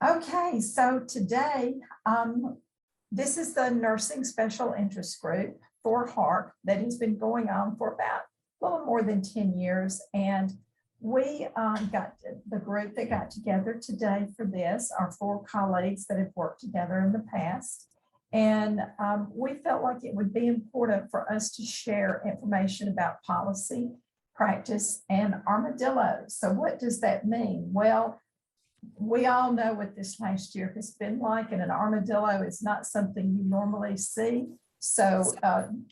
Okay, so today, this is the Nursing Special Interest Group for HARC that has been going on for about a little more than 10 years. And we got the group that got together today for this, our 4 colleagues that have worked together in the past. And we felt like it would be important for us to share information about policy, practice, and armadillos. So what does that mean? Well, we all know what this last year has been like, and an armadillo is not something you normally see. So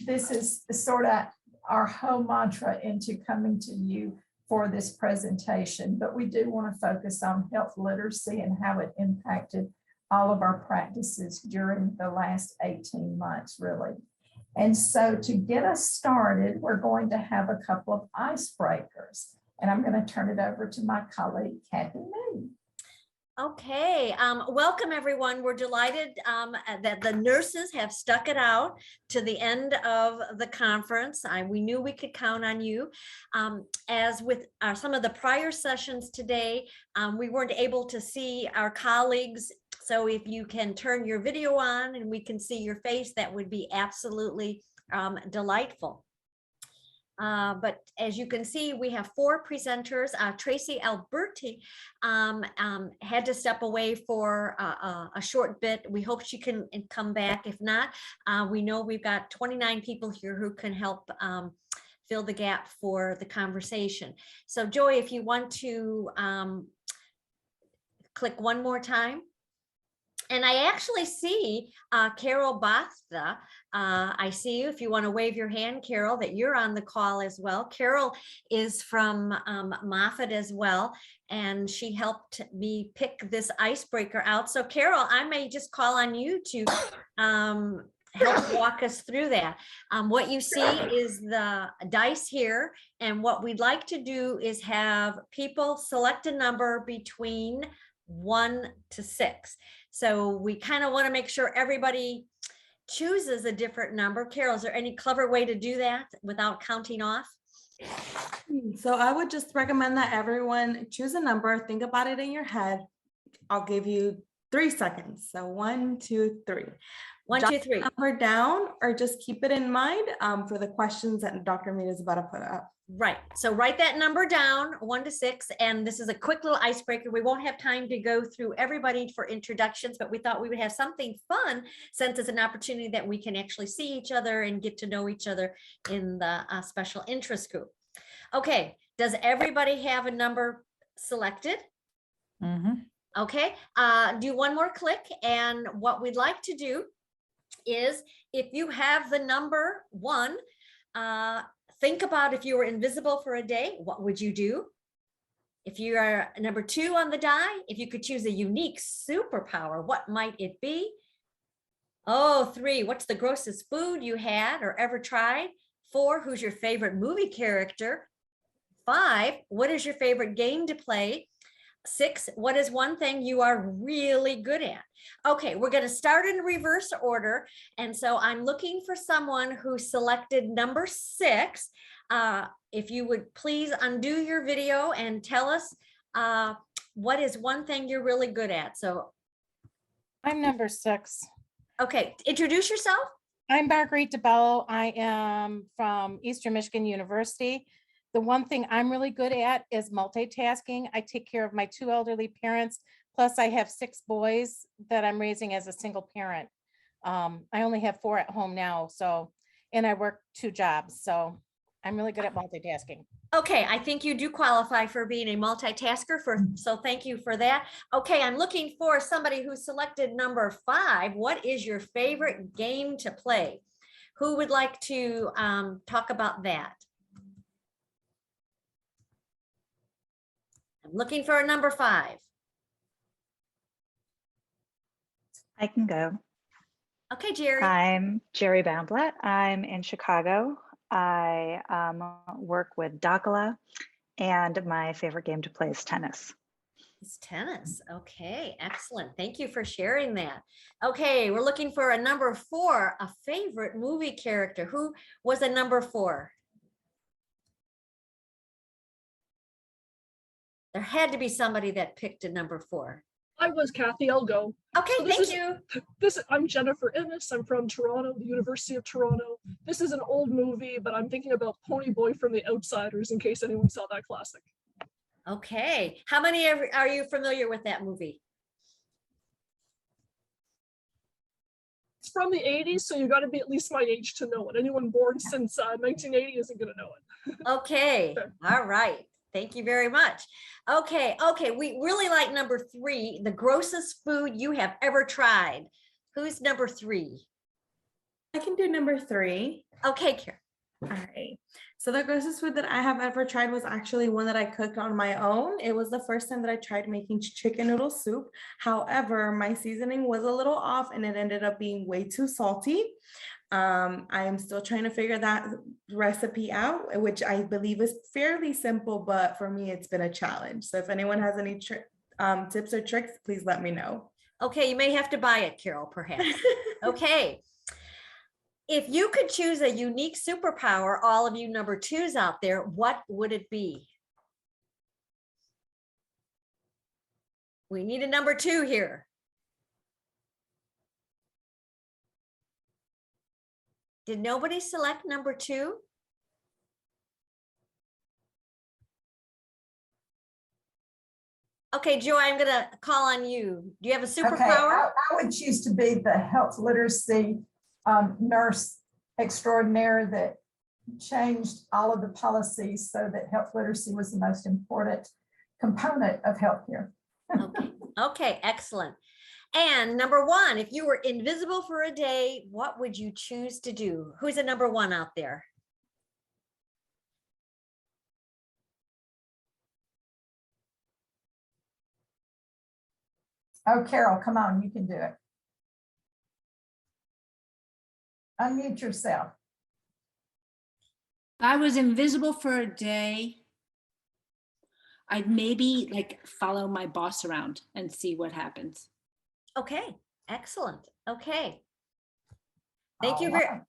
this is sort of our whole mantra into coming to you for this presentation, but we do want to focus on health literacy and how it impacted all of our practices during the last 18 months, really. And so to get us started, we're going to have a couple of icebreakers, and I'm going to turn it over to my colleague, Kathy Mee. Okay, welcome everyone. We're delighted that the nurses have stuck it out to the end of the conference. We knew we could count on you. As with some of the prior sessions today, we weren't able to see our colleagues. So if you can turn your video on and we can see your face, that would be absolutely delightful. But as you can see, we have 4 presenters. Tracy Alberti had to step away for a short bit. We hope she can come back. If not, we know we've got 29 people here who can help fill the gap for the conversation. So Joy, if you want to click one more time. And I actually see Carol Basta. I see you. If you want to wave your hand, Carol, that you're on the call as well. Carol is from Moffitt as well, and she helped me pick this icebreaker out. So Carol, I may just call on you to help walk us through that. What you see is the dice here, and what we'd like to do is have people select a number between 1 to 6. So we kind of want to make sure everybody chooses a different number. Carol, is there any clever way to do that without counting off? So I would just recommend that everyone choose a number, think about it in your head. I'll give you 3 seconds. So 1, 2, 3. 1, 2, 3. Number down, or just keep it in mind for the questions that Dr. Mead is about to put up. Right. So write that number down, 1 to 6. And this is a quick little icebreaker. We won't have time to go through everybody for introductions, but we thought we would have something fun since it's an opportunity that we can actually see each other and get to know each other in the special interest group. Okay. Does everybody have a number selected? Mm-hmm. Okay. Do one more click. And what we'd like to do is, if you have the number 1, think about if you were invisible for a day, what would you do? If you are number 2 on the die, if you could choose a unique superpower, what might it be? Oh, 3, what's the grossest food you had or ever tried? 4, who's your favorite movie character? 5, what is your favorite game to play? 6, what is one thing you are really good at? Okay, we're going to start in reverse order. And so I'm looking for someone who selected number 6. If you would please undo your video and tell us what is one thing you're really good at. So I'm number 6. Okay, introduce yourself. I'm Marguerite DeBello. I am from Eastern Michigan University. The one thing I'm really good at is multitasking. I take care of my 2 elderly parents, plus I have 6 boys that I'm raising as a single parent. I only have 4 at home now, and I work 2 jobs, so I'm really good at multitasking. Okay, I think you do qualify for being a multitasker, so thank you for that. Okay, I'm looking for somebody who selected number 5. What is your favorite game to play? Who would like to talk about that? I'm looking for a number 5. I can go. Okay, Jerry. I'm Jerry Baumblett. I'm in Chicago. I work with Dakala, and my favorite game to play is tennis. It's tennis. Okay, excellent. Thank you for sharing that. Okay, we're looking for a number 4, a favorite movie character. Who was a number 4? There had to be somebody that picked a number 4. I was Kathy. I'll go. Okay, So this thank is- you. I'm Jennifer Innes. I'm from Toronto, the University of Toronto. This is an old movie, but I'm thinking about Pony Boy from The Outsiders in case anyone saw that classic. Okay, how many are you familiar with that movie? It's from the 80s, so you got to be at least my age to know it. Anyone born since 1980 isn't going to know it. Okay, Sure. all right. Thank you very much. Okay, we really like number 3, the grossest food you have ever tried. Who's number 3? I can do number 3. Okay, Karen. All right. So the grossest food that I have ever tried was actually one that I cooked on my own. It was the first time that I tried making chicken noodle soup. However, my seasoning was a little off and it ended up being way too salty. I am still trying to figure that recipe out, which I believe is fairly simple, but for me, it's been a challenge. So if anyone has any tips or tricks, please let me know. Okay, you may have to buy it, Carol, perhaps. Okay. If you could choose a unique superpower, all of you number 2s out there, what would it be? We need a number 2 here. Did nobody select number 2? Okay, Joy, I'm gonna call on you. Do you have a Okay, superpower? I would choose to be the health literacy nurse extraordinaire that changed all of the policies so that health literacy was the most important component of healthcare. Okay, okay, excellent. And number 1, if you were invisible for a day, what would you choose to do? Who's a number 1 out there? Oh, Carol, come on, you can do it. Unmute yourself. If I was invisible for a day, I'd maybe like follow my boss around and see what happens. Okay, excellent. Okay. Thank you All very right.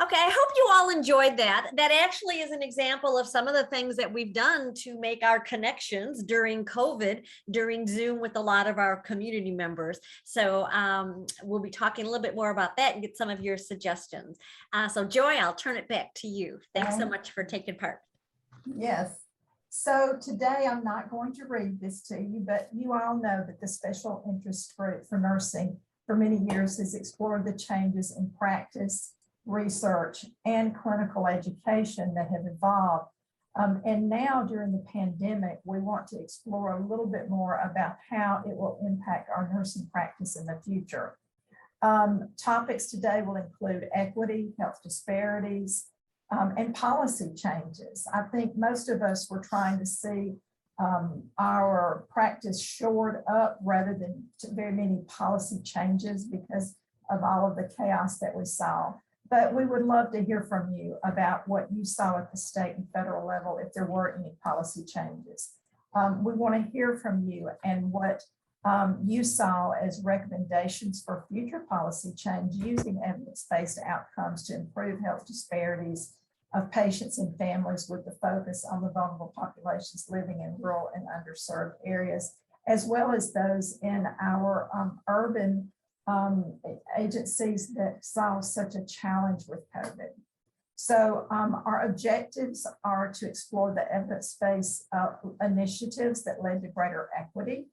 Okay, I hope you all enjoyed that. That actually is an example of some of the things that we've done to make our connections during COVID, during Zoom with a lot of our community members. So we'll be talking a little bit more about that and get some of your suggestions. So Joy, I'll turn it back to you. Thanks so much for taking part. Yes. So today I'm not going to read this to you, but you all know that the Special Interest Group for Nursing for many years has explored the changes in practice, research, and clinical education that have evolved. And now during the pandemic, we want to explore a little bit more about how it will impact our nursing practice in the future. Topics today will include equity, health disparities, and policy changes. I think most of us were trying to see our practice shored up rather than very many policy changes because of all of the chaos that we saw. But we would love to hear from you about what you saw at the state and federal level if there were any policy changes. We want to hear from you and what you saw as recommendations for future policy change using evidence-based outcomes to improve health disparities of patients and families with the focus on the vulnerable populations living in rural and underserved areas, as well as those in our urban agencies that saw such a challenge with COVID. So our objectives are to explore the evidence-based initiatives that led to greater equity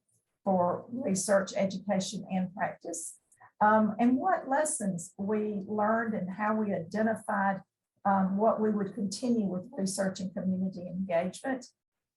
for research, education, and practice, and what lessons we learned and how we identified what we would continue with research and community engagement,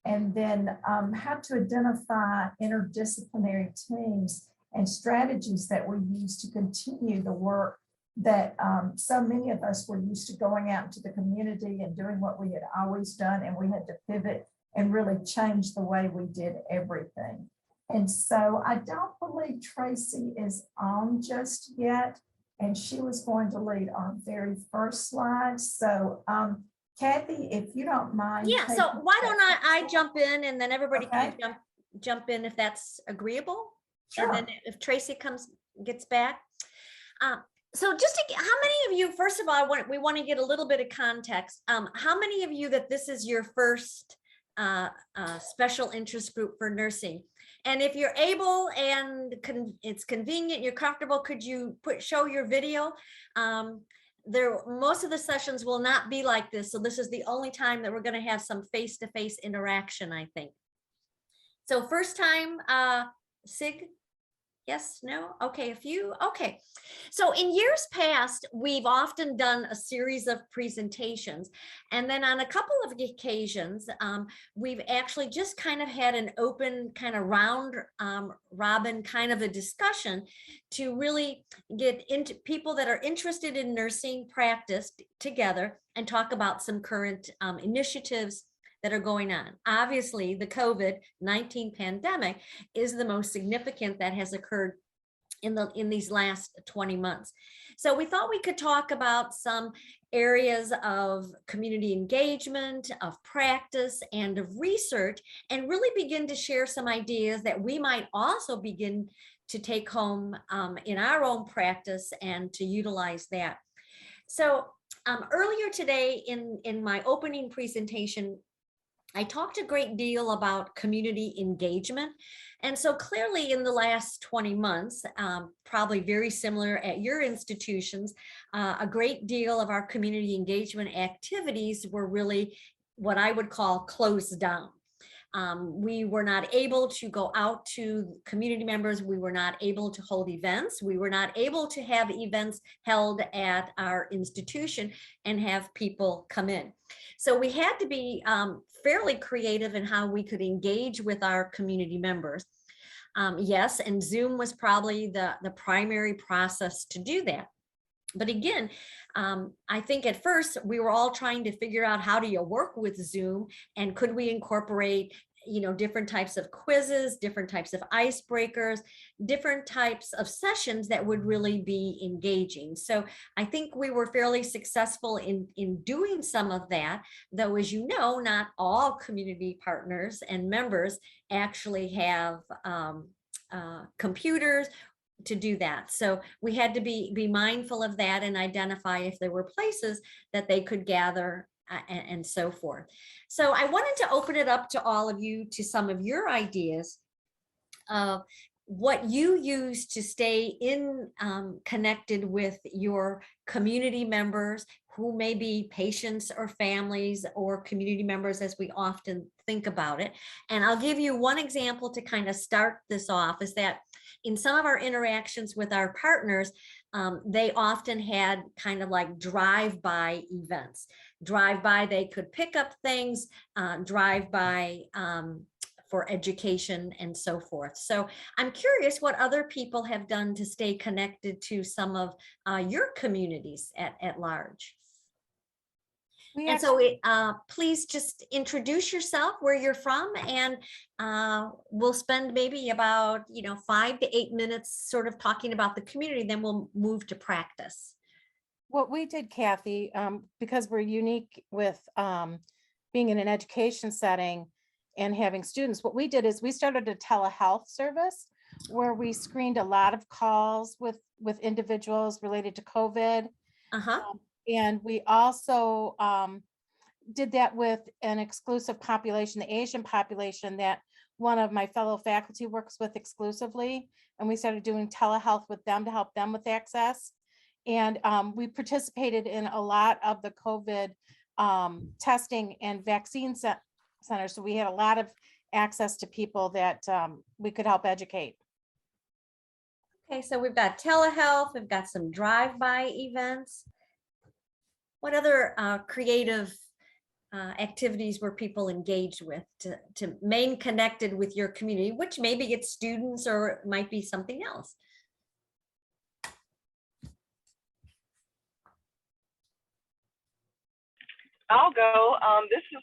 and then how to identify interdisciplinary teams and strategies that we use to continue the work that so many of us were used to going out into the community and doing what we had always done, and we had to pivot and really change the way we did everything. And so I don't believe Tracy is on just yet, and she was going to lead our very first slide. So Kathy, if you don't mind. Yeah, so why don't I jump in and then everybody can Okay. jump in if that's agreeable? Sure. And then if Tracy gets back. So just to, how many of you, first of all, we want to get a little bit of context. How many of you that this is your first special interest group for nursing? And if you're able and it's convenient, you're comfortable, could you show your video? Most of the sessions will not be like this. So this is the only time that we're going to have some face-to-face interaction, I think. So first time, SIG? Yes, no? Okay, a few. Okay. So in years past, we've often done a series of presentations. And then on a couple of occasions, we've actually just kind of had an open kind of round robin kind of a discussion to really get into people that are interested in nursing practice together and talk about some current initiatives that are going on. Obviously, the COVID-19 pandemic is the most significant that has occurred in these last 20 months. So we thought we could talk about some areas of community engagement, of practice, and of research, and really begin to share some ideas that we might also begin to take home in our own practice and to utilize that. So earlier today in my opening presentation, I talked a great deal about community engagement. And so clearly in the last 20 months, probably very similar at your institutions, a great deal of our community engagement activities were really what I would call closed down. We were not able to go out to community members. We were not able to hold events. We were not able to have events held at our institution and have people come in. So we had to be fairly creative in how we could engage with our community members. Yes, and Zoom was probably the primary process to do that. But again, I think at first we were all trying to figure out how do you work with Zoom, and could we incorporate, different types of quizzes, different types of icebreakers, different types of sessions that would really be engaging. So I think we were fairly successful in doing some of that, though, as you know, not all community partners and members actually have computers to do that. So we had to be mindful of that and identify if there were places that they could gather and so forth. So I wanted to open it up to all of you, to some of your ideas of what you use to stay connected with your community members who may be patients or families or community members, as we often think about it. And I'll give you one example to kind of start this off, is that in some of our interactions with our partners, they often had kind of like drive-by events. Drive-by, they could pick up things, drive-by for education and so forth. So I'm curious what other people have done to stay connected to some of your communities at large. And so please just introduce yourself, where you're from, and we'll spend maybe about 5 to 8 minutes sort of talking about the community, then we'll move to practice. What we did, Kathy, because we're unique with being in an education setting and having students, what we did is we started a telehealth service where we screened a lot of calls with individuals related to COVID. And we also did that with an exclusive population, the Asian population, that one of my fellow faculty works with exclusively. And we started doing telehealth with them to help them with access. And we participated in a lot of the COVID testing and vaccine centers. So we had a lot of access to people that we could help educate. Okay, so we've got telehealth, we've got some drive-by events. What other creative activities were people engaged with to remain connected with your community, which maybe it's students or it might be something else? I'll go. This is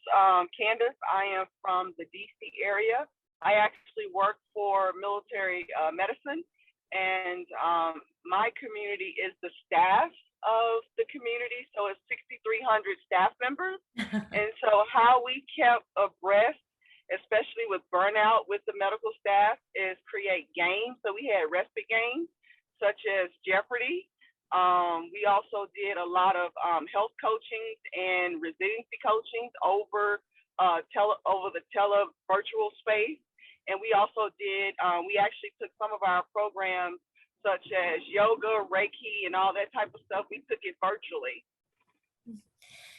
Candace. I am from the DC area. I actually work for military medicine, and my community is the staff of the community. So it's 6,300 staff members. And so how we kept abreast, especially with burnout with the medical staff, is create games. So we had respite games such as Jeopardy. We also did a lot of health coaching and resiliency coaching over the virtual space. And we also did, we actually took some of our programs such as yoga, Reiki, and all that type of stuff. We took it virtually.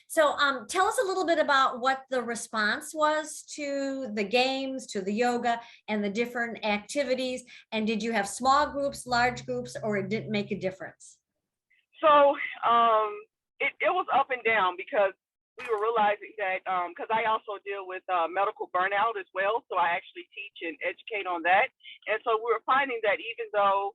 So tell us a little bit about what the response was to the games, to the yoga, and the different activities. And did you have small groups, large groups, or it didn't make a difference? So it was up and down because we were realizing that, because I also deal with medical burnout as well. So I actually teach and educate on that. And so we were finding that even though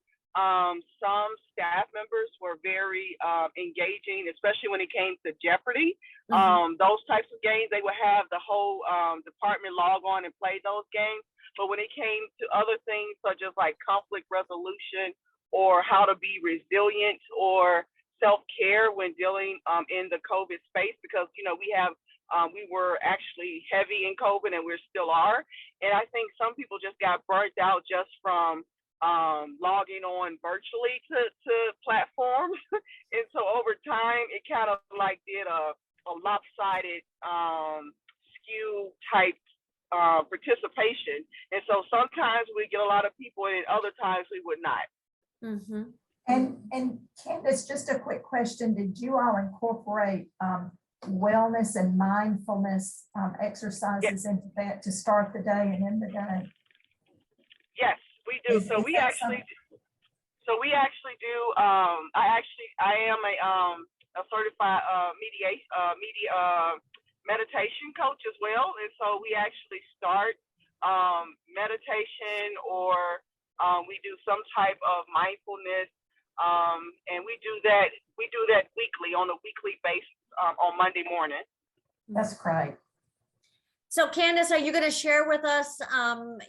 some staff members were very engaging, especially when it came to Jeopardy. Those types of games, they would have the whole department log on and play those games. But when it came to other things such as like conflict resolution or how to be resilient or self-care when dealing in the COVID space, because, you know, we were actually heavy in COVID and we still are. And I think some people just got burnt out just from logging on virtually to platforms. And so over time, it kind of like did a lopsided skew type participation. And so sometimes we get a lot of people and other times we would not. And Candace, just a quick question. Did you all incorporate wellness and mindfulness exercises into that to start the day and end the day? Yes, we do. So we actually do. I am a certified meditation coach as well, and so we actually start meditation, or we do some type of mindfulness, and we do that weekly on a weekly basis on Monday morning. That's great. So Candace, are you going to share with us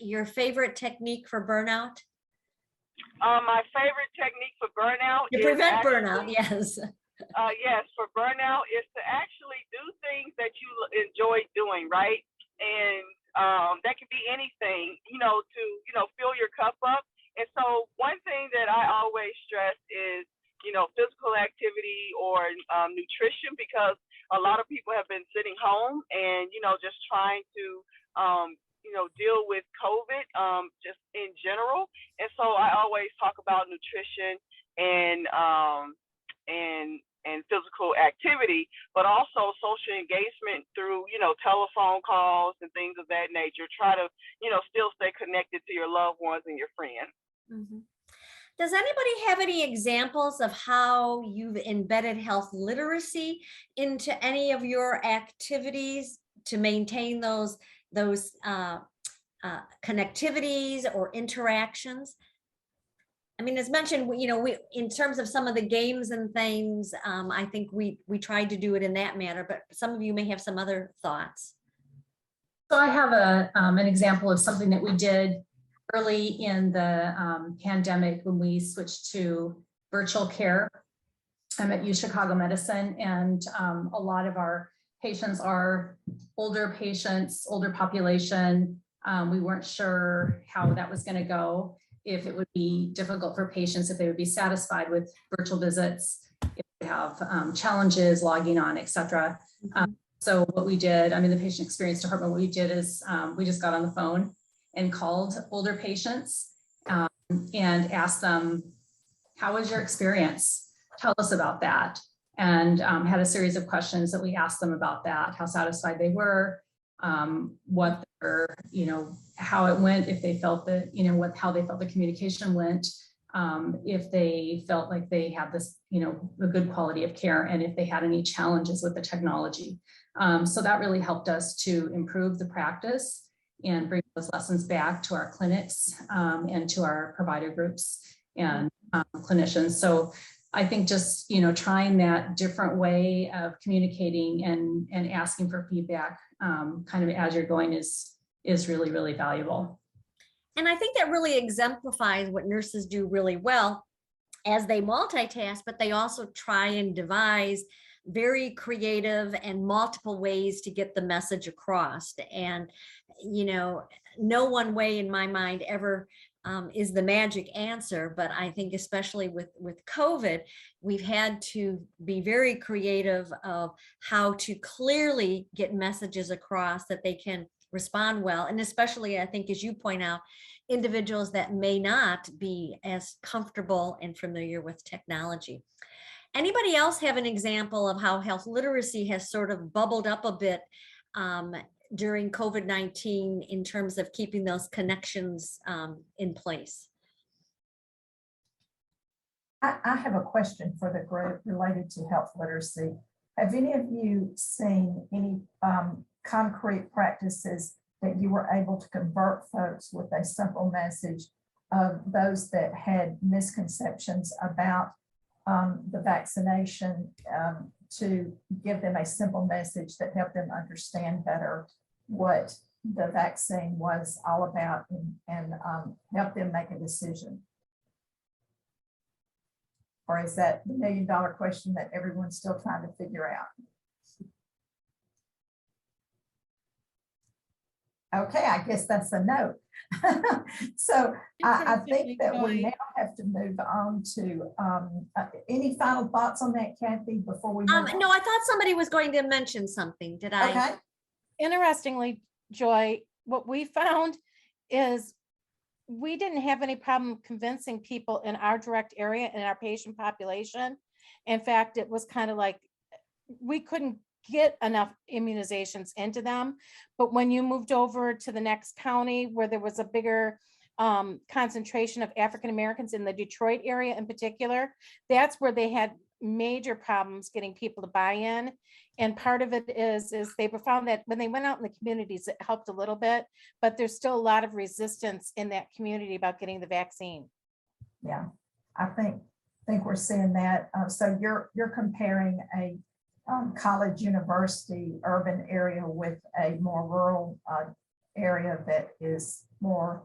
your favorite technique for burnout? My favorite technique for burnout to prevent burnout, yes. Yes, for burnout is to actually do things that you enjoy doing, right? And that can be anything, to fill your cup up. And so one thing that I always stress is, physical activity or nutrition, because a lot of people have been sitting home and, just trying to, deal with COVID just in general. And so I always talk about nutrition and physical activity, but also social engagement through, telephone calls and things of that nature. Try to, still stay connected to your loved ones and your friends. Does anybody have any examples of how you've embedded health literacy into any of your activities to maintain those connectivities or interactions? I mean, as mentioned, we in terms of some of the games and things, I think we tried to do it in that manner, but some of you may have some other thoughts. So I have an example of something that we did early in the pandemic when we switched to virtual care. I'm at UChicago Medicine, and a lot of our patients are older patients, older population. We weren't sure how that was going to go, if it would be difficult for patients, if they would be satisfied with virtual visits, if they have challenges logging on, et cetera. So what we did, the patient experience department, what we did is we just got on the phone and called older patients and asked them, how was your experience? Tell us about that. And had a series of questions that we asked them about that, how satisfied they were, what their, how it went, if they felt that, how they felt the communication went, if they felt like they had this, a good quality of care, and if they had any challenges with the technology. So that really helped us to improve the practice and bring those lessons back to our clinics and to our provider groups and clinicians. So I think just, trying that different way of communicating and asking for feedback kind of as you're going is really, really valuable. And I think that really exemplifies what nurses do really well, as they multitask, but they also try and devise very creative and multiple ways to get the message across. And, no one way in my mind ever is the magic answer, but I think especially with COVID, we've had to be very creative of how to clearly get messages across that they can respond well. And especially, I think, as you point out, individuals that may not be as comfortable and familiar with technology. Anybody else have an example of how health literacy has sort of bubbled up a bit during COVID-19 in terms of keeping those connections in place? I have a question for the group related to health literacy. Have any of you seen any concrete practices that you were able to convert folks with a simple message of those that had misconceptions about the vaccination, to give them a simple message that helped them understand better what the vaccine was all about and help them make a decision? Or is that the $1 million question that everyone's still trying to figure out? Okay, I guess that's a no. So I think that we now have to move on to any final thoughts on that, Kathy, before we move on? No, I thought somebody was going to mention something. Did I? Okay. Interestingly, Joy, what we found is we didn't have any problem convincing people in our direct area and our patient population. In fact, it was kind of like we couldn't get enough immunizations into them. But when you moved over to the next county where there was a bigger concentration of African Americans in the Detroit area in particular, that's where they had major problems getting people to buy in. And part of it is they found that when they went out in the communities, it helped a little bit, but there's still a lot of resistance in that community about getting the vaccine. Yeah, I think we're seeing that. So you're comparing a college, university, urban area with a more rural area that is more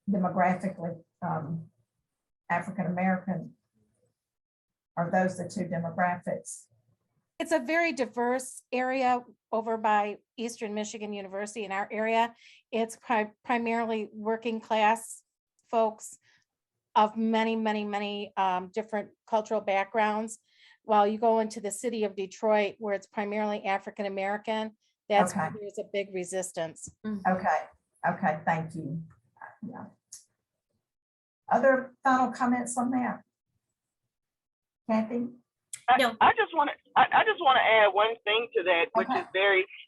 demographically African American. Are those the two demographics? It's a very diverse area over by Eastern Michigan University in our area. It's primarily working class folks of many different cultural backgrounds. While you go into the city of Detroit, where it's primarily African American, that's where there's a big resistance. Okay, thank you. Yeah. Other final comments on that? Kathy? No. I just want to add one thing to that, which is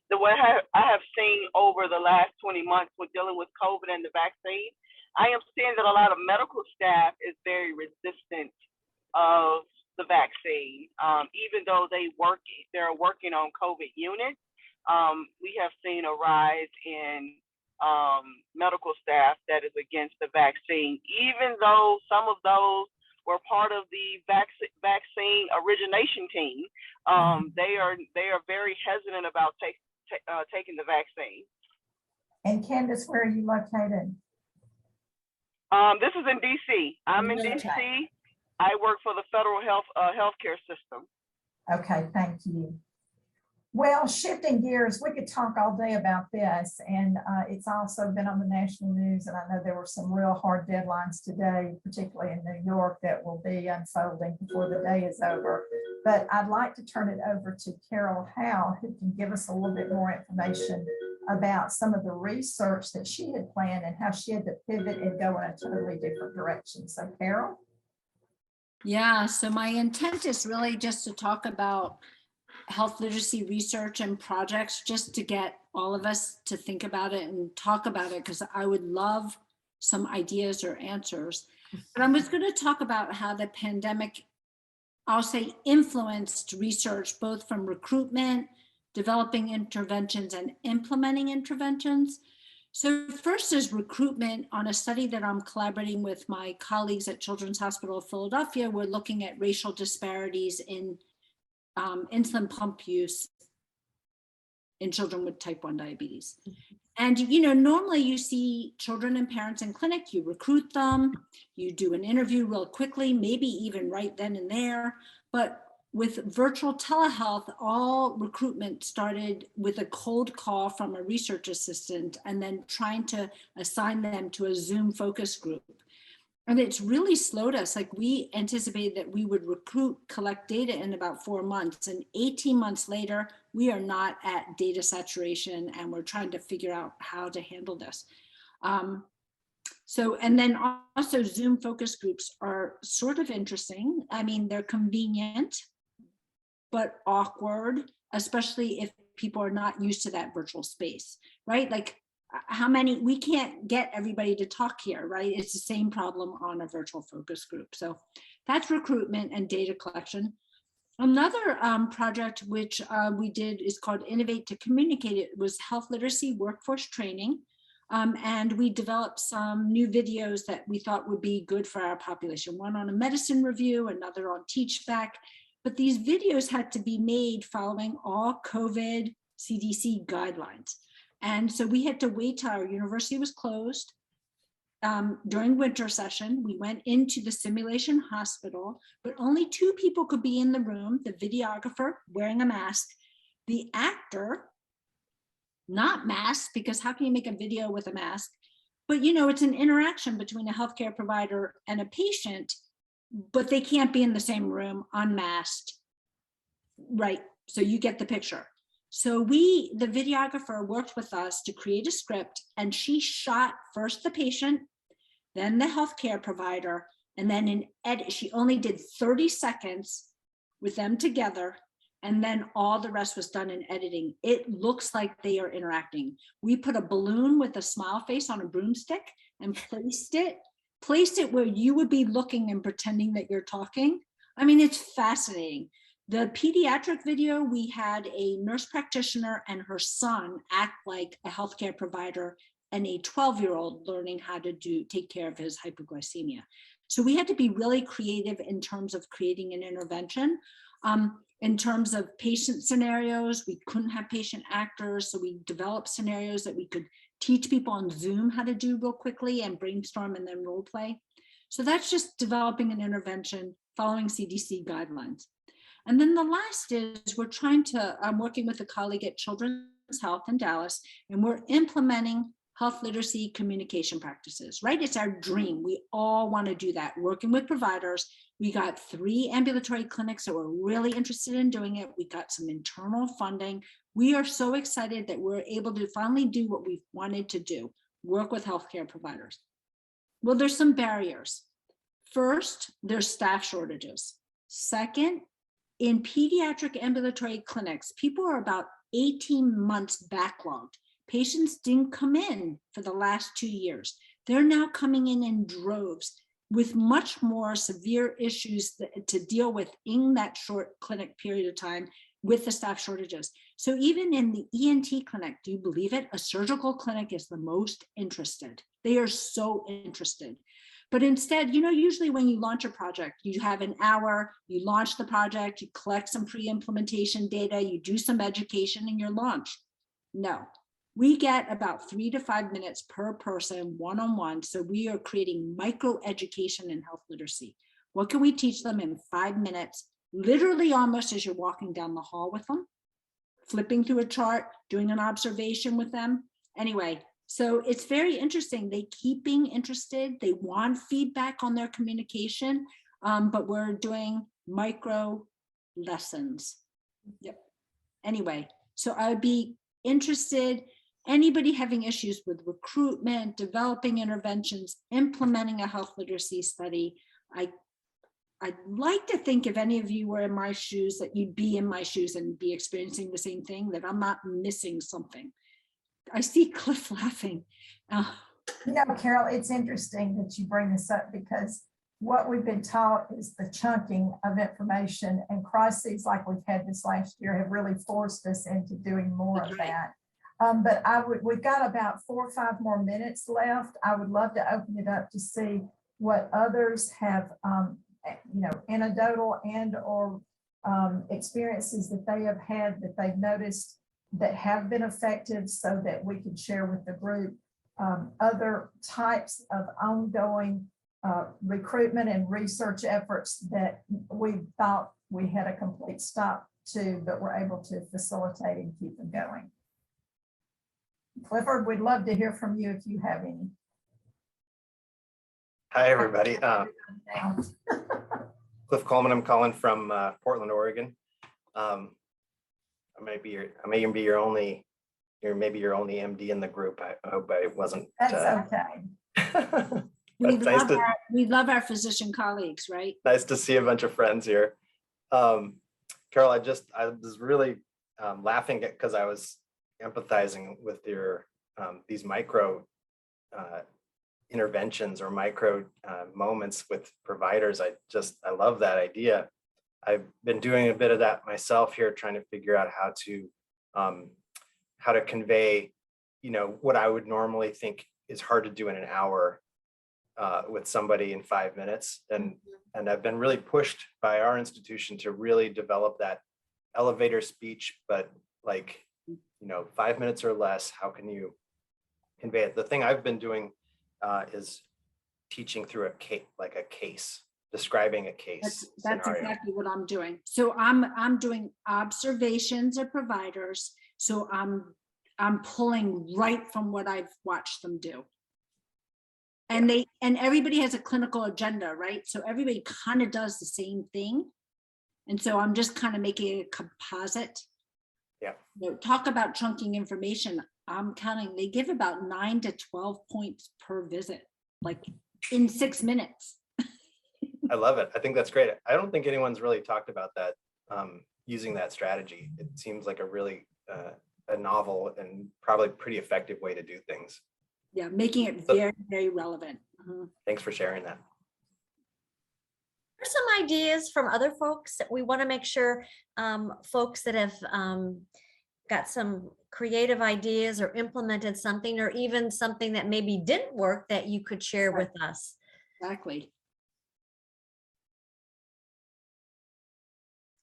the way I have seen over the last 20 months with dealing with COVID and the vaccine. I am seeing that a lot of medical staff is very resistant of the vaccine, even though they're working on COVID units. We have seen a rise in medical staff that is against the vaccine, even though some of those were part of the vaccine origination team. They are very hesitant about taking the vaccine. And Candace, where are you located? This is in DC. I'm in DC. I work for the federal healthcare system. Okay, thank you. Well, shifting gears, we could talk all day about this, and it's also been on the national news, and I know there were some real hard deadlines today, particularly in New York, that will be unfolding before the day is over. But I'd like to turn it over to Carol Howe, who can give us a little bit more information about some of the research that she had planned and how she had to pivot and go in a totally different direction. So Carol? Yeah, so my intent is really just to talk about health literacy research and projects, just to get all of us to think about it and talk about it, because I would love some ideas or answers. But I was going to talk about how the pandemic, I'll say, influenced research, both from recruitment, developing interventions, and implementing interventions. So first is recruitment. On a study that I'm collaborating with my colleagues at Children's Hospital of Philadelphia, we're looking at racial disparities in insulin pump use in children with type 1 diabetes. And, normally you see children and parents in clinic, you recruit them, you do an interview real quickly, maybe even right then and there. But with virtual telehealth, all recruitment started with a cold call from a research assistant and then trying to assign them to a Zoom focus group. And it's really slowed us. Like, we anticipated that we would recruit, collect data in about 4 months, and 18 months later, we are not at data saturation, and we're trying to figure out how to handle this. So, and then also Zoom focus groups are sort of interesting. I mean, they're convenient, but awkward, especially if people are not used to that virtual space, right? Like how many, we can't get everybody to talk here, right? It's the same problem on a virtual focus group. So that's recruitment and data collection. Another project which we did is called Innovate to Communicate. It was health literacy workforce training. And we developed some new videos that we thought would be good for our population. One on a medicine review, another on Teach Back. But these videos had to be made following all COVID CDC guidelines. And so we had to wait till our university was closed. During winter session, we went into the simulation hospital, but only 2 people could be in the room, the videographer wearing a mask, the actor, not masked, because how can you make a video with a mask? But you know, it's an interaction between a healthcare provider and a patient, but they can't be in the same room unmasked, right? So you get the picture. So the videographer worked with us to create a script, and she shot first the patient, then the healthcare provider, and then in edit, she only did 30 seconds with them together, and then all the rest was done in editing. It looks like they are interacting. We put a balloon with a smile face on a broomstick and placed it where you would be looking and pretending that you're talking. I mean, it's fascinating. The pediatric video, we had a nurse practitioner and her son act like a healthcare provider and a 12-year-old learning how to take care of his hypoglycemia. So we had to be really creative in terms of creating an intervention. In terms of patient scenarios, we couldn't have patient actors, so we developed scenarios that we could teach people on Zoom how to do real quickly and brainstorm and then role play. So that's just developing an intervention following CDC guidelines. And then the last is I'm working with a colleague at Children's Health in Dallas, and we're implementing health literacy communication practices, right? It's our dream. We all want to do that, working with providers. We got 3 ambulatory clinics that were really interested in doing it. We got some internal funding. We are so excited that we're able to finally do what we've wanted to do, work with healthcare providers. Well, there's some barriers. First, there's staff shortages. Second, in pediatric ambulatory clinics, people are about 18 months backlogged. Patients didn't come in for the last 2 years. They're now coming in droves with much more severe issues to deal with in that short clinic period of time with the staff shortages. So even in the ENT clinic, do you believe it? A surgical clinic is the most interested. They are so interested. But instead, you know, usually when you launch a project, you have an hour, you launch the project, you collect some pre-implementation data, you do some education, and you're launched. No. We get about 3 to 5 minutes per person, one-on-one. So we are creating micro education in health literacy. What can we teach them in 5 minutes, literally almost as you're walking down the hall with them, flipping through a chart, doing an observation with them. Anyway, so it's very interesting. They keep being interested. They want feedback on their communication, but we're doing micro lessons. Yep. Anyway, so I would be interested. Anybody having issues with recruitment, developing interventions, implementing a health literacy study, I'd like to think if any of you were in my shoes, that you'd be in my shoes and be experiencing the same thing, that I'm not missing something. I see Cliff laughing. You know, Carol, it's interesting that you bring this up, because what we've been taught is the chunking of information, and crises like we've had this last year have really forced us into doing more of that. But we've got about 4 or 5 more minutes left. I would love to open it up to see what others have, you know, anecdotal and or experiences that they have had that they've noticed that have been effective, so that we can share with the group other types of ongoing recruitment and research efforts that we thought we had a complete stop to, but we're able to facilitate and keep them going. Clifford, we'd love to hear from you if you have any. Hi, everybody. Cliff Coleman, I'm calling from Portland, Oregon. I may even be your only, maybe your only MD in the group. I hope I wasn't. That's okay. We But nice we love our physician colleagues, right? nice to see a bunch of friends here. Carol, I was really laughing because I was empathizing with your these micro interventions or micro moments with providers. I love that idea. I've been doing a bit of that myself here, trying to figure out how to convey, what I would normally think is hard to do in an hour with somebody in 5 minutes. And I've been really pushed by our institution to really develop that elevator speech, but 5 minutes or less, how can you convey it? The thing I've been doing is teaching through a case, describing a case. That's scenario. exactly what I'm doing. So I'm doing observations of providers. So I'm pulling right from what I've watched them do. And everybody has a clinical agenda, right? So everybody kind of does the same thing. And so I'm just kind of making a composite. Yeah. Talk about chunking information. I'm counting, they give about 9 to 12 points per visit, like in 6 minutes. I love it. I think that's great. I don't think anyone's really talked about that, using that strategy. It seems like a really a novel and probably pretty effective way to do things. Yeah, making it very, very relevant. Thanks for sharing that. There's some ideas from other folks that we want to make sure folks that have got some creative ideas or implemented something, or even something that maybe didn't work, that you could share with us. Exactly.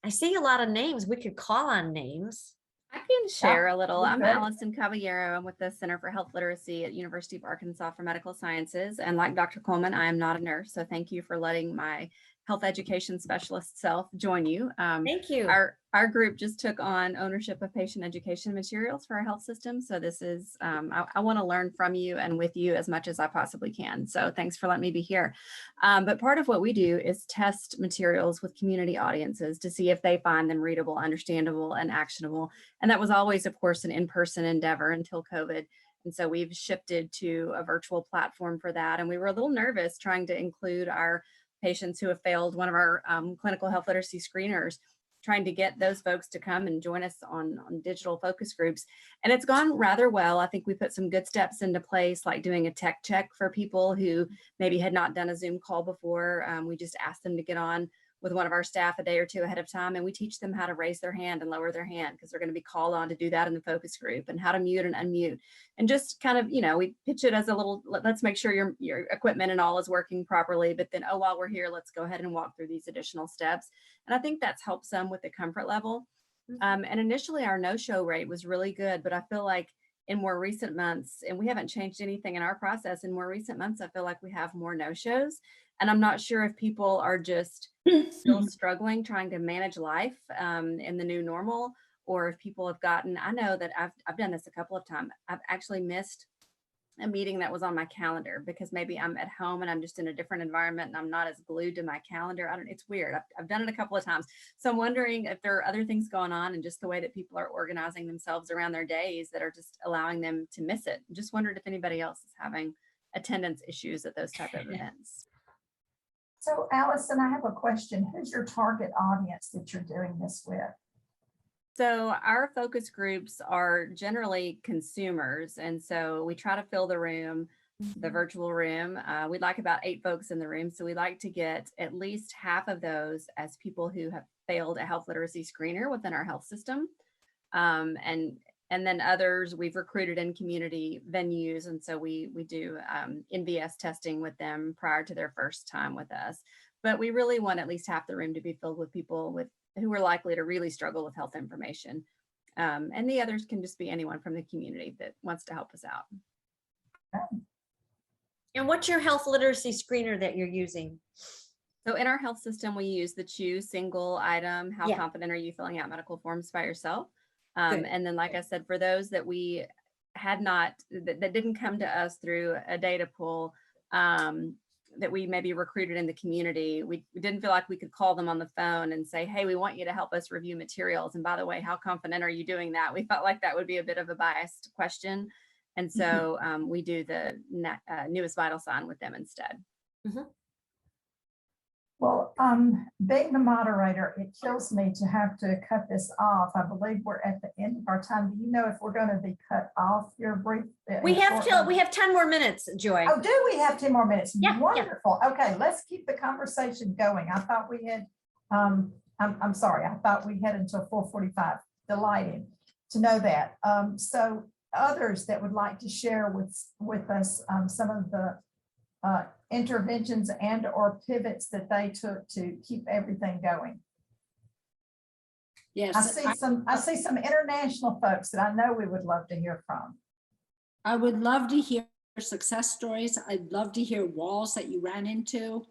I see a lot of names. We could call on names. I can share a little. I'm okay. Allison Caballero. I'm with the Center for Health Literacy at University of Arkansas for Medical Sciences. And like Dr. Coleman, I am not a nurse. So thank you for letting my health education specialist self join you. Thank you. Our group just took on ownership of patient education materials for our health system. So this is, I want to learn from you and with you as much as I possibly can. So thanks for letting me be here. But part of what we do is test materials with community audiences to see if they find them readable, understandable, and actionable. And that was always, of course, an in-person endeavor until COVID. And so we've shifted to a virtual platform for that. And we were a little nervous trying to include our patients who have failed one of our clinical health literacy screeners, trying to get those folks to come and join us on digital focus groups. And it's gone rather well. I think we put some good steps into place, like doing a tech check for people who maybe had not done a Zoom call before. We just asked them to get on with one of our staff a day or two ahead of time, and we teach them how to raise their hand and lower their hand, because they're going to be called on to do that in the focus group, and how to mute and unmute, and just kind of, we pitch it as a little, let's make sure your equipment and all is working properly, but then, oh, while we're here, let's go ahead and walk through these additional steps. And I think that's helped some with the comfort level. And initially our no-show rate was really good, but I feel like in more recent months, and we haven't changed anything in our process, in more recent months, I feel like we have more no-shows. And I'm not sure if people are just still struggling trying to manage life in the new normal, or if people have gotten, I know that I've done this a couple of times. I've actually missed a meeting that was on my calendar because maybe I'm at home and I'm just in a different environment and I'm not as glued to my calendar. It's weird. I've done it a couple of times. So I'm wondering if there are other things going on and just the way that people are organizing themselves around their days that are just allowing them to miss it. Just wondered if anybody else is having attendance issues at those type of events. So Allison, I have a question. Who's your target audience that you're doing this with? So our focus groups are generally consumers. And so we try to fill the room, the virtual room. We'd like about 8 folks in the room. So we like to get at least half of those as people who have failed a health literacy screener within our health system. And then others we've recruited in community venues. And so we do NVS testing with them prior to their first time with us. But we really want at least half the room to be filled with people who are likely to really struggle with health information. And the others can just be anyone from the community that wants to help us out. And what's your health literacy screener that you're using? So in our health system, we use the Choose single item. How Yeah. confident are you filling out medical forms by yourself? And then, like I said, for those that we had not, that didn't come to us through a data pool, that we maybe recruited in the community, we didn't feel like we could call them on the phone and say, hey, we want you to help us review materials. And by the way, how confident are you doing that? We felt like that would be a bit of a biased question. And so we do the newest vital sign with them instead. Well, being the moderator, it kills me to have to cut this off. I believe we're at the end of our time. Do you know if we're going to be cut off your brief? We have 10 more minutes, Joy. Oh, do we have 10 more minutes? Yeah, Wonderful. Okay, let's keep the conversation going. I thought we had, I'm sorry, I thought we had until 4:45. Delighted to know that. So others that would like to share with us some of the interventions and or pivots that they took to keep everything going. Yes. I see some international folks that I know we would love to hear from. I would love to hear success stories. I'd love to hear walls that you ran into.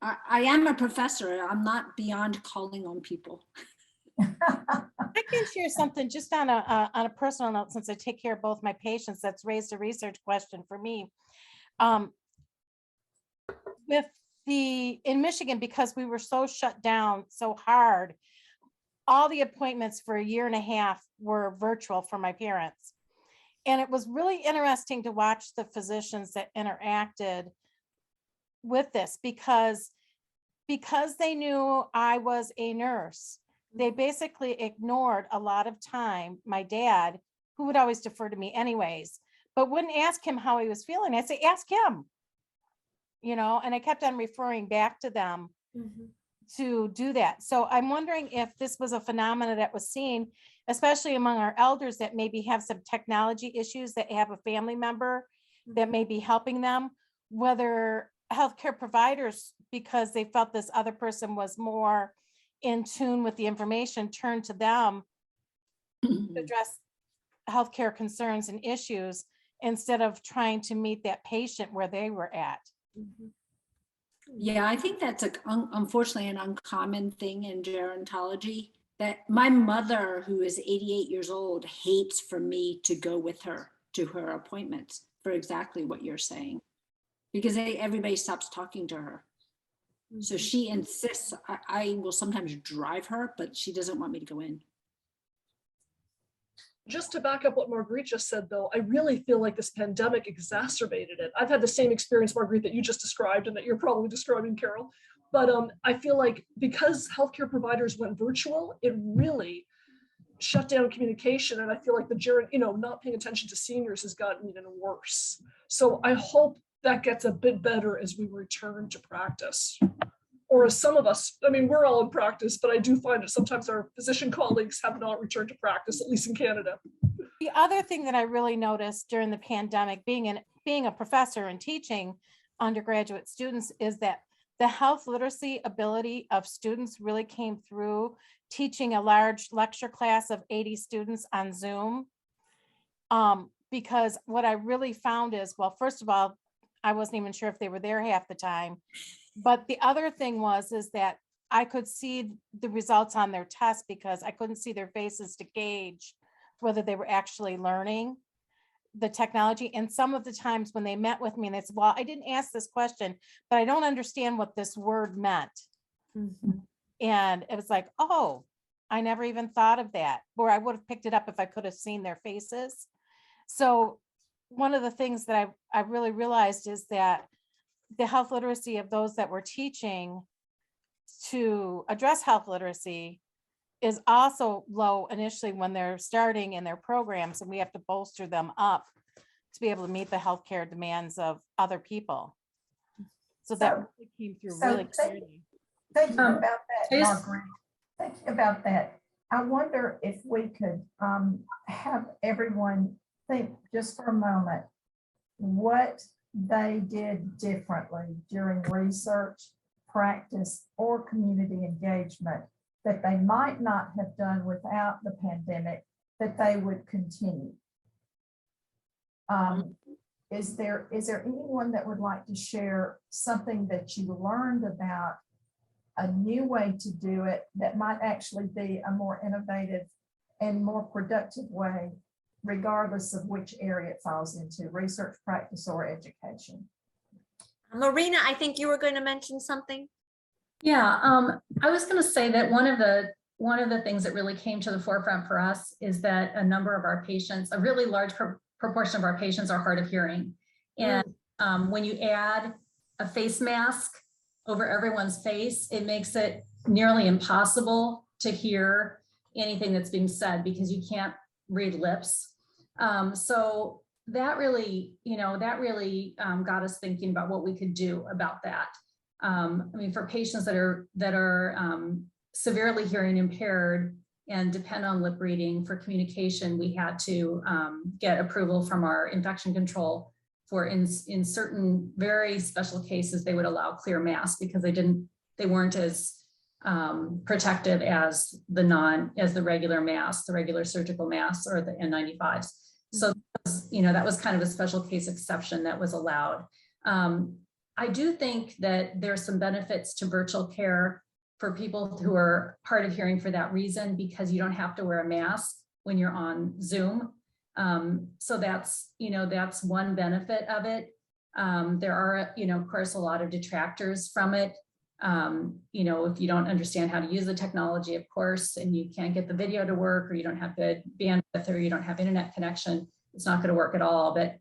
I am a professor. I'm not beyond calling on people. I can share something just on a personal note, since I take care of both my patients. That's raised a research question for me. In Michigan, because we were so shut down so hard, all the appointments for a year and a half were virtual for my parents. And it was really interesting to watch the physicians that interacted with this, because they knew I was a nurse. They basically ignored a lot of time my dad, who would always defer to me anyways, but wouldn't ask him how he was feeling. I'd say, ask him, and I kept on referring back to them to do that. So I'm wondering if this was a phenomenon that was seen, especially among our elders that maybe have some technology issues, that have a family member that may be helping them, whether healthcare providers, because they felt this other person was more in tune with the information, turned to them to address healthcare concerns and issues instead of trying to meet that patient where they were at. Yeah, I think that's unfortunately an uncommon thing in gerontology, that my mother, who is 88 years old, hates for me to go with her to her appointments for exactly what you're saying, because everybody stops talking to her. So she insists. I will sometimes drive her, but she doesn't want me to go in. Just to back up what Marguerite just said, though, I really feel like this pandemic exacerbated it. I've had the same experience, Marguerite, that you just described and that you're probably describing, Carol. But I feel like because healthcare providers went virtual, it really shut down communication. And I feel like not paying attention to seniors has gotten even worse. So I hope that gets a bit better as we return to practice. Or as some of us, we're all in practice, but I do find that sometimes our physician colleagues have not returned to practice, at least in Canada. The other thing that I really noticed during the pandemic, being a professor and teaching undergraduate students, is that the health literacy ability of students really came through teaching a large lecture class of 80 students on Zoom. Because what I really found is, well, first of all, I wasn't even sure if they were there half the time. But the other thing is that I could see the results on their test because I couldn't see their faces to gauge whether they were actually learning the technology. And some of the times when they met with me and they said, well, I didn't ask this question, but I don't understand what this word meant. And it was like, oh, I never even thought of that, or I would have picked it up if I could have seen their faces. So one of the things that I really realized is that the health literacy of those that we're teaching to address health literacy is also low initially when they're starting in their programs, and we have to bolster them up to be able to meet the healthcare demands of other people. So that really came through really clearly. Thank you about that, Marguerite. Thank you about that. I wonder if we could have everyone think just for a moment what they did differently during research, practice, or community engagement that they might not have done without the pandemic that they would continue. Is there anyone that would like to share something that you learned about a new way to do it that might actually be a more innovative and more productive way regardless of which area it falls into, research, practice, or education. Marina, I think you were going to mention something. Yeah, I was going to say that one of the things that really came to the forefront for us is that a number of our patients, a really large proportion of our patients are hard of hearing. And when you add a face mask over everyone's face, it makes it nearly impossible to hear anything that's being said because you can't read lips. So that really, got us thinking about what we could do about that. I mean, for patients that are severely hearing impaired and depend on lip reading for communication, we had to get approval from our infection control for in certain very special cases, they would allow clear masks because they weren't as protective as the regular masks, the regular surgical masks or the N95s. So, that was kind of a special case exception that was allowed. I do think that there's some benefits to virtual care for people who are hard of hearing for that reason, because you don't have to wear a mask when you're on Zoom. So that's one benefit of it. There are, of course, a lot of detractors from it. If you don't understand how to use the technology, of course, and you can't get the video to work, or you don't have good bandwidth, or you don't have internet connection, it's not going to work at all. But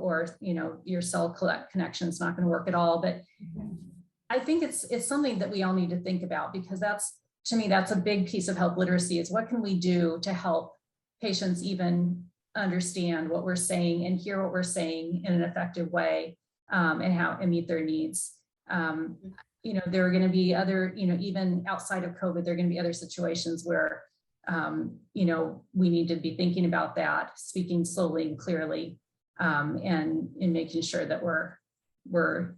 your cell connection is not going to work at all. But I think it's something that we all need to think about, because to me, that's a big piece of health literacy, is what can we do to help patients even understand what we're saying and hear what we're saying in an effective way, and meet their needs. There are going to be other, even outside of COVID, there are going to be other situations where, we need to be thinking about that, speaking slowly and clearly, and making sure that we're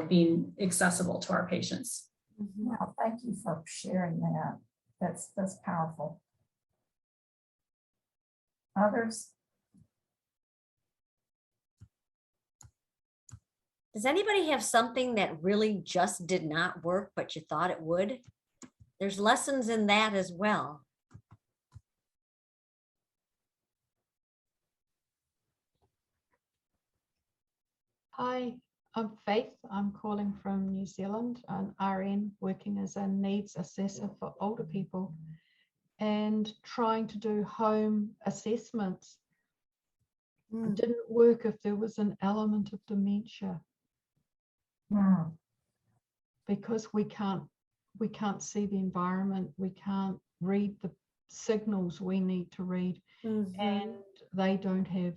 being accessible to our patients. Wow, thank you for sharing that. That's powerful. Others? Does anybody have something that really just did not work, but you thought it would? There's lessons in that as well. Hi, I'm Faith. I'm calling from New Zealand, an RN working as a needs assessor for older people and trying to do home assessments. It didn't work if there was an element of dementia. Because we can't see the environment, we can't read the signals we need to read, and they don't have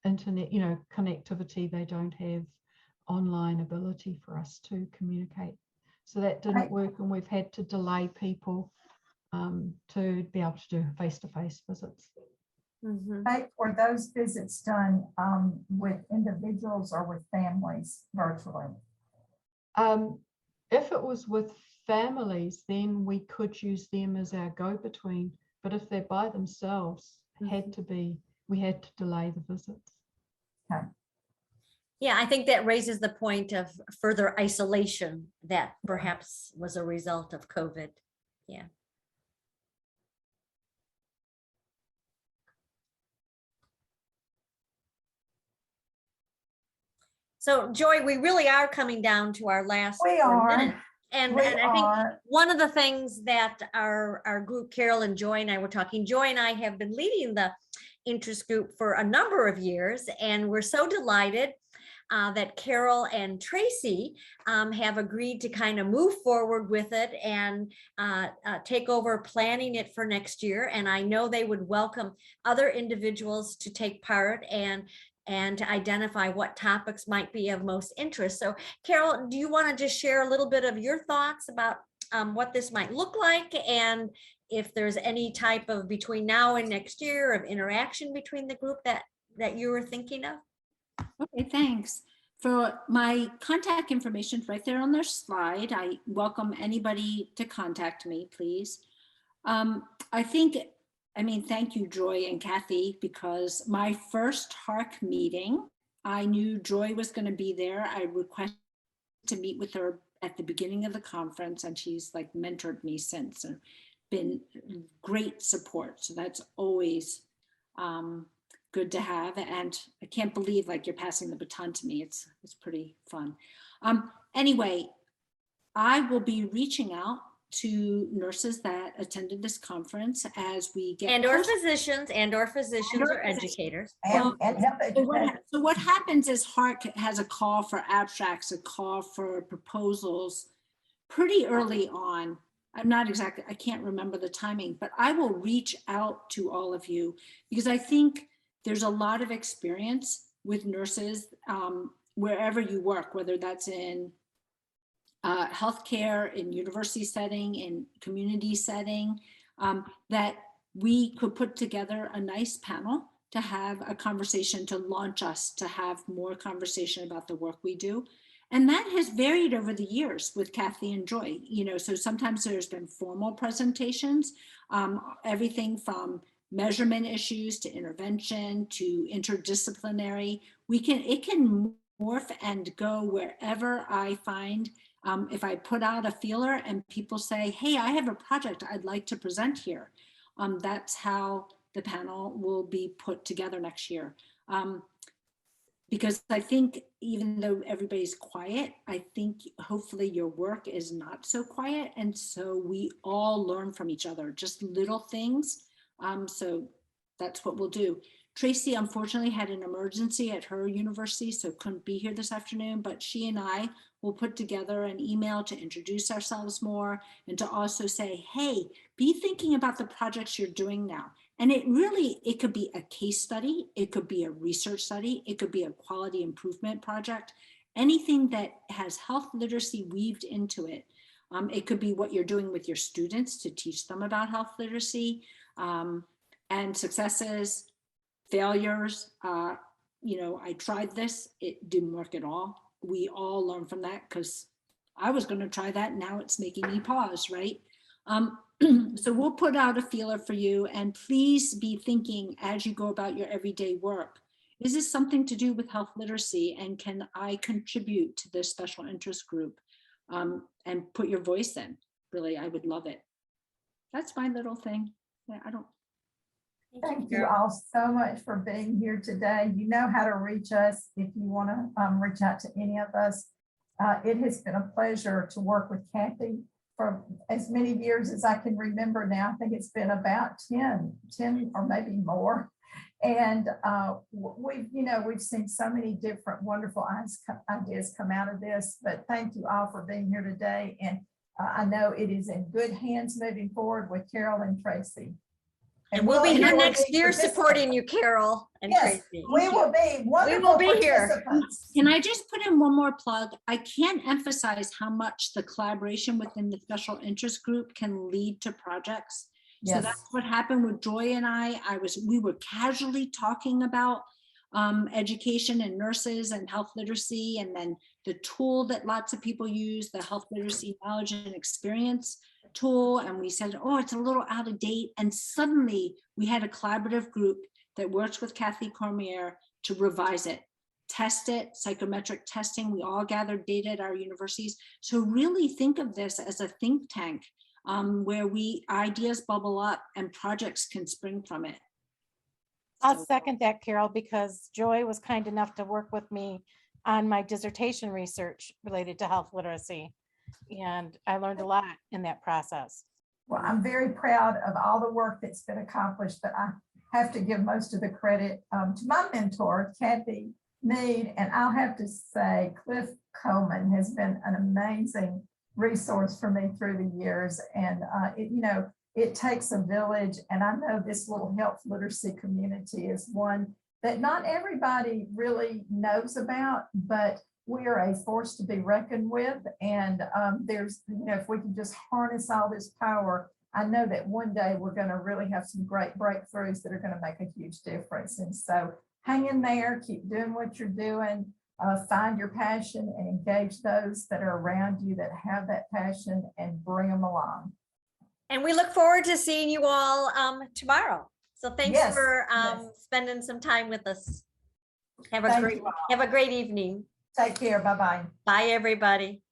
internet, connectivity. They don't have online ability for us to communicate. So that didn't work, and we've had to delay people to be able to do face-to-face visits. Were those visits done with individuals or with families virtually? If it was with families, then we could use them as our go-between. But if they're by themselves, we had to delay the visits. Okay. Yeah, I think that raises the point of further isolation that perhaps was a result of COVID. Yeah. So Joy, we really are coming down to our last minute. And I think one of the things that our group, Carol and Joy and I were talking, Joy and I have been leading the interest group for a number of years, and we're so delighted that Carol and Tracy have agreed to kind of move forward with it and take over planning it for next year. And I know they would welcome other individuals to take part and to identify what topics might be of most interest. So Carol, do you want to just share a little bit of your thoughts about what this might look like, and if there's any type of between now and next year of interaction between the group that you were thinking of? Okay, thanks. For my contact information right there on their slide, I welcome anybody to contact me, please. Thank you, Joy and Kathy, because my first HARC meeting, I knew Joy was going to be there. I requested to meet with her at the beginning of the conference, and she's like mentored me since. And been great support. So that's always good to have. And I can't believe like you're passing the baton to me. It's pretty fun. Anyway, I will be reaching out to nurses that attended this conference as we get And or closer. physicians or educators. And help educators. So what happens is HARC has a call for abstracts, a call for proposals pretty early on. I can't remember the timing, but I will reach out to all of you because I think there's a lot of experience with nurses wherever you work, whether that's in healthcare, in university setting, in community setting, that we could put together a nice panel to have a conversation, to launch us, to have more conversation about the work we do. And that has varied over the years with Kathy and Joy, you know, so sometimes there's been formal presentations, everything from measurement issues to intervention to interdisciplinary. It can morph and go wherever I find. If I put out a feeler and people say, hey, I have a project I'd like to present here. That's how the panel will be put together next year. Because I think even though everybody's quiet, I think hopefully your work is not so quiet. And so we all learn from each other, just little things. So that's what we'll do. Tracy unfortunately had an emergency at her university, so couldn't be here this afternoon, but she and I will put together an email to introduce ourselves more and to also say, hey, be thinking about the projects you're doing now. And it could be a case study, it could be a research study, it could be a quality improvement project, anything that has health literacy weaved into it. It could be what you're doing with your students to teach them about health literacy and successes, failures. You know, I tried this, it didn't work at all. We all learn from that because I was going to try that. Now it's making me pause, right? So we'll put out a feeler for you, and please be thinking as you go about your everyday work, is this something to do with health literacy, and can I contribute to this special interest group, and put your voice in? Really, I would love it. That's my little thing. Yeah, I don't. Thank you all so much for being here today. You know how to reach us if you want to reach out to any of us. It has been a pleasure to work with Kathy for as many years as I can remember now. I think it's been about 10 or maybe more. And we've seen so many different wonderful ideas come out of this, but thank you all for being here today. And I know it is in good hands moving forward with Carol and Tracy. And we'll be here next year supporting you, Carol and yes, Tracy. We will be wonderful. We will be here. Can I just put in one more plug? I can't emphasize how much the collaboration within the special interest group can lead to projects. Yes. So that's what happened with Joy and I. We were casually talking about education and nurses and health literacy, and then the tool that lots of people use, the health literacy knowledge and experience tool, and we said, oh, it's a little out of date, and suddenly we had a collaborative group that works with Kathy Cormier to revise it, test it, psychometric testing. We all gathered data at our universities. So really think of this as a think tank where ideas bubble up and projects can spring from it. I'll second that, Carol, because Joy was kind enough to work with me on my dissertation research related to health literacy. And I learned a lot in that process. Well, I'm very proud of all the work that's been accomplished, but I have to give most of the credit to my mentor, Kathy Mead. And I'll have to say, Cliff Coleman has been an amazing resource for me through the years. And, it takes a village. And I know this little health literacy community is one that not everybody really knows about, but we are a force to be reckoned with. And there's, if we can just harness all this power, I know that one day we're going to really have some great breakthroughs that are going to make a huge difference. And so hang in there, keep doing what you're doing, find your passion and engage those that are around you that have that passion and bring them along. And we look forward to seeing you all tomorrow. So thanks for spending some time with us. Have a great evening. Take care. Bye-bye. Bye, everybody.